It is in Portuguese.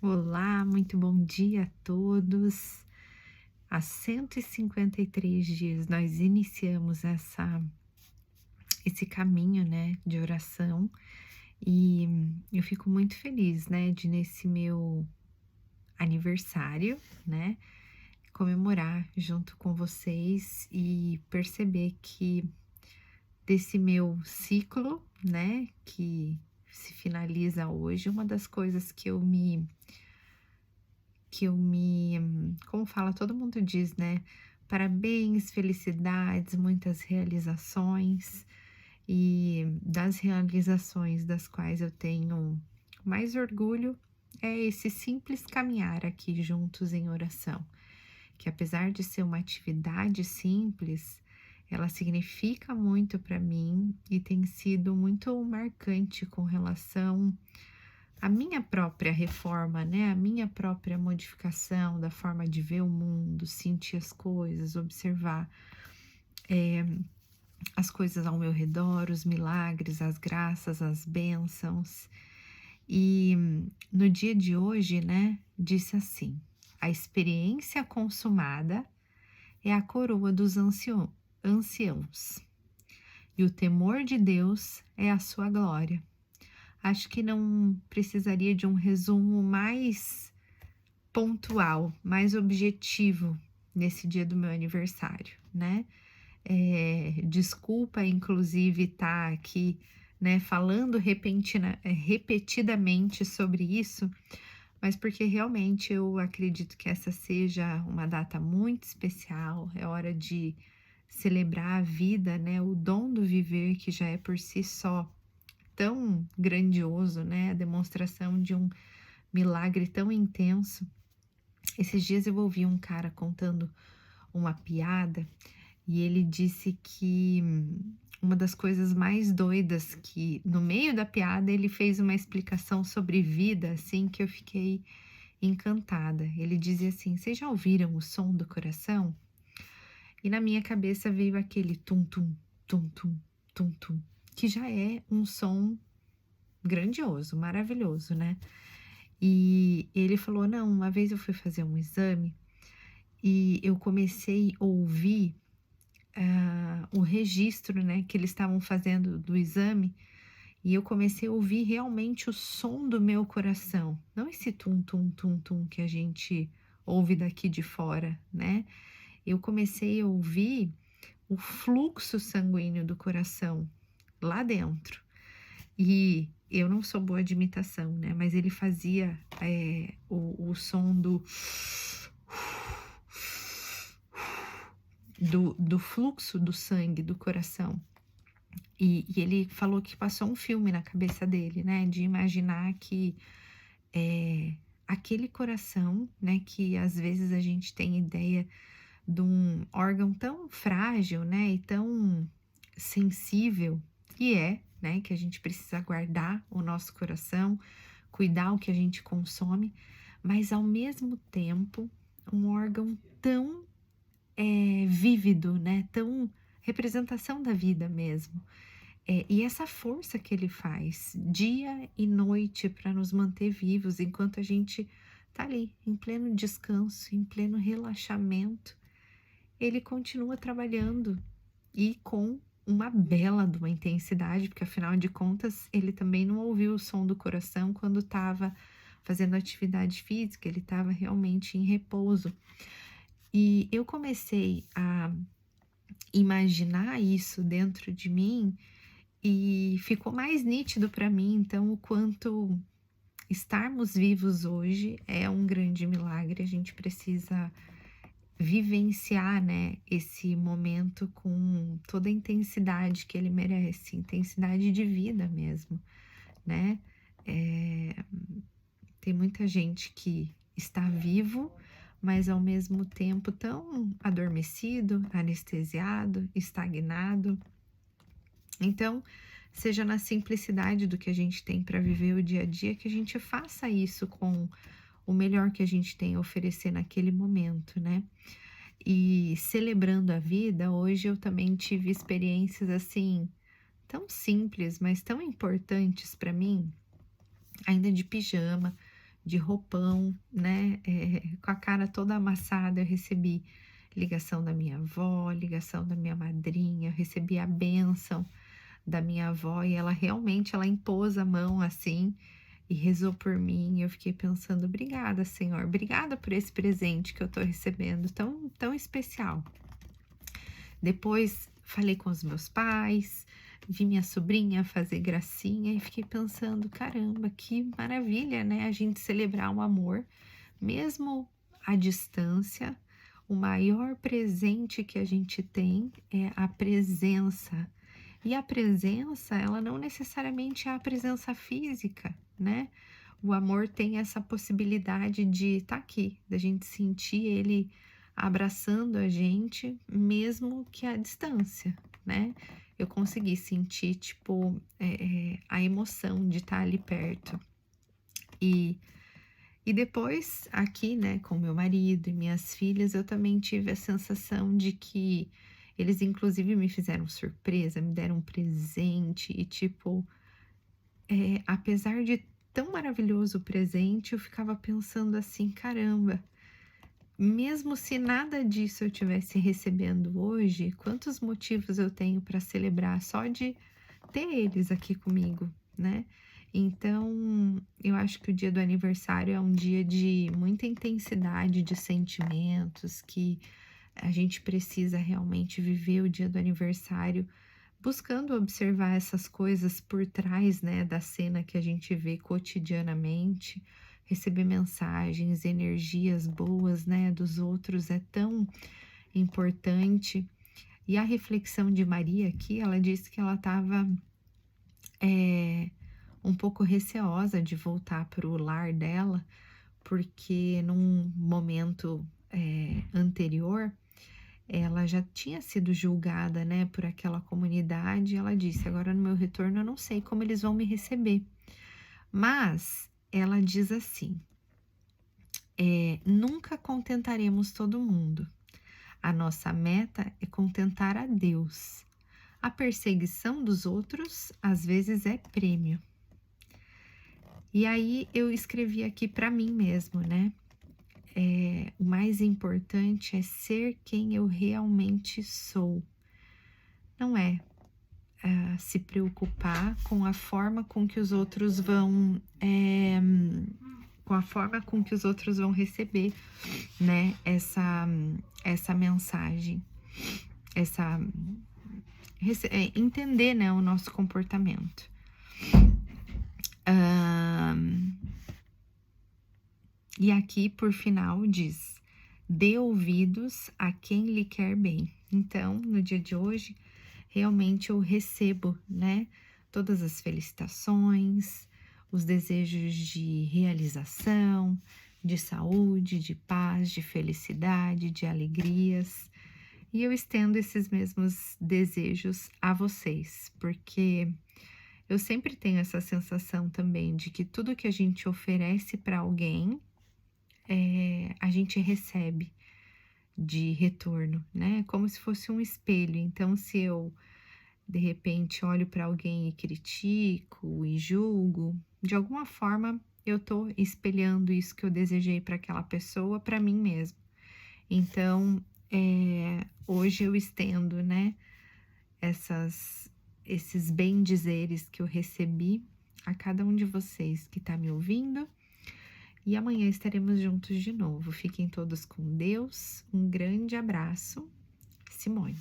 Olá, muito bom dia a todos. Há 153 dias nós iniciamos esse caminho, né, de oração e eu fico muito feliz, né, de nesse meu aniversário, né, comemorar junto com vocês e perceber que desse meu ciclo, né, que se finaliza hoje, uma das coisas como fala, todo mundo diz, né? Parabéns, felicidades, muitas realizações. E das realizações das quais eu tenho mais orgulho é esse simples caminhar aqui juntos em oração, que apesar de ser uma atividade simples, ela significa muito para mim e tem sido muito marcante com relação a minha própria reforma, né, a minha própria modificação da forma de ver o mundo, sentir as coisas, observar, as coisas ao meu redor, os milagres, as graças, as bênçãos. E no dia de hoje, né, disse assim: a experiência consumada é a coroa dos anciãos, e o temor de Deus é a sua glória. Acho que não precisaria de um resumo mais pontual, mais objetivo nesse dia do meu aniversário, né? Desculpa, inclusive, estar aqui, né, falando repetidamente sobre isso, mas porque realmente eu acredito que essa seja uma data muito especial, é hora de celebrar a vida, né, o dom do viver que já é por si só tão grandioso, né, a demonstração de um milagre tão intenso. Esses dias eu ouvi um cara contando uma piada e ele disse que uma das coisas mais doidas que no meio da piada ele fez uma explicação sobre vida, assim, que eu fiquei encantada. Ele dizia assim: "Vocês já ouviram o som do coração?" E na minha cabeça veio aquele tum tum, tum tum, tum tum, que já é um som grandioso, maravilhoso, né? E ele falou: "Não, uma vez eu fui fazer um exame e eu comecei a ouvir, o registro, né, que eles estavam fazendo do exame, e eu comecei a ouvir realmente o som do meu coração, não esse tum, tum, tum, tum que a gente ouve daqui de fora, né. Eu comecei a ouvir o fluxo sanguíneo do coração lá dentro. E eu não sou boa de imitação, né, mas ele fazia, o som do fluxo do sangue do coração. E ele falou que passou um filme na cabeça dele, né, de imaginar que, aquele coração, né, que às vezes a gente tem ideia de um órgão tão frágil, né, e tão sensível, que é, né, que a gente precisa guardar o nosso coração, cuidar o que a gente consome, mas ao mesmo tempo um órgão tão vívido, né, tão representação da vida mesmo. E essa força que ele faz dia e noite para nos manter vivos enquanto a gente tá ali em pleno descanso, em pleno relaxamento, ele continua trabalhando e com uma bela de uma intensidade, porque afinal de contas ele também não ouviu o som do coração quando estava fazendo atividade física, ele estava realmente em repouso. E eu comecei a imaginar isso dentro de mim e ficou mais nítido para mim, então, o quanto estarmos vivos hoje é um grande milagre. A gente precisa vivenciar, né, esse momento com toda a intensidade que ele merece, intensidade de vida mesmo, né? Eh, Tem muita gente que está vivo, mas ao mesmo tempo tão adormecido, anestesiado, estagnado. Então, seja na simplicidade do que a gente tem para viver o dia a dia, que a gente faça isso com o melhor que a gente tem a oferecer naquele momento, né? E celebrando a vida, hoje eu também tive experiências assim, tão simples, mas tão importantes para mim, ainda de pijama, de roupão, né, com a cara toda amassada. Eu recebi ligação da minha avó, ligação da minha madrinha, eu recebi a bênção da minha avó e ela realmente ela impôs a mão assim e rezou por mim. Eu fiquei pensando: "Obrigada, Senhor, obrigada por esse presente que eu tô recebendo tão tão especial". Depois falei com os meus pais, vi minha sobrinha fazer gracinha e fiquei pensando: "Caramba, que maravilha, né, a gente celebrar o amor, mesmo à distância". O maior presente que a gente tem é a presença. E a presença, ela não necessariamente é a presença física, né? O amor tem essa possibilidade de estar aqui, da gente sentir ele abraçando a gente, mesmo que à distância, né? Eu consegui sentir, tipo, a emoção de estar ali perto. E, e depois, aqui, né, com meu marido e minhas filhas, eu também tive a sensação de que eles, inclusive, me fizeram surpresa, me deram um presente e, tipo, apesar de tão maravilhoso o presente, eu ficava pensando assim: caramba, mesmo se nada disso eu estivesse recebendo hoje, quantos motivos eu tenho para celebrar só de ter eles aqui comigo, né? Então, eu acho que o dia do aniversário é um dia de muita intensidade de sentimentos, que a gente precisa realmente viver o dia do aniversário buscando observar essas coisas por trás, né, da cena que a gente vê cotidianamente. Receber mensagens, energias boas, né, dos outros é tão importante. E a reflexão de Maria aqui, ela disse que ela estava um pouco receosa de voltar para o lar dela, porque num momento anterior ela já tinha sido julgada, né, por aquela comunidade. Ela disse: "Agora no meu retorno eu não sei como eles vão me receber". Mas ela diz assim: "Nunca contentaremos todo mundo. A nossa meta é contentar a Deus. A perseguição dos outros às vezes é prêmio". E aí eu escrevi aqui para mim mesmo, né? O mais importante é ser quem eu realmente sou. Não é se preocupar com a forma com que os outros vão, com a forma com que os outros vão receber, né, essa mensagem, essa entender, né, o nosso comportamento. E aqui, por final, diz: dê ouvidos a quem lhe quer bem. Então, no dia de hoje, realmente eu recebo, né, todas as felicitações, os desejos de realização, de saúde, de paz, de felicidade, de alegrias. E eu estendo esses mesmos desejos a vocês, porque eu sempre tenho essa sensação também de que tudo que a gente oferece para alguém, a gente recebe de retorno, né? Como se fosse um espelho. Então, se eu de repente olho para alguém e critico e julgo, de alguma forma eu estou espelhando isso que eu desejei para aquela pessoa, para mim mesmo. Então, hoje eu estendo, né, esses bem-dizeres que eu recebi a cada um de vocês que está me ouvindo. E amanhã estaremos juntos de novo. Fiquem todos com Deus. Um grande abraço. Simone.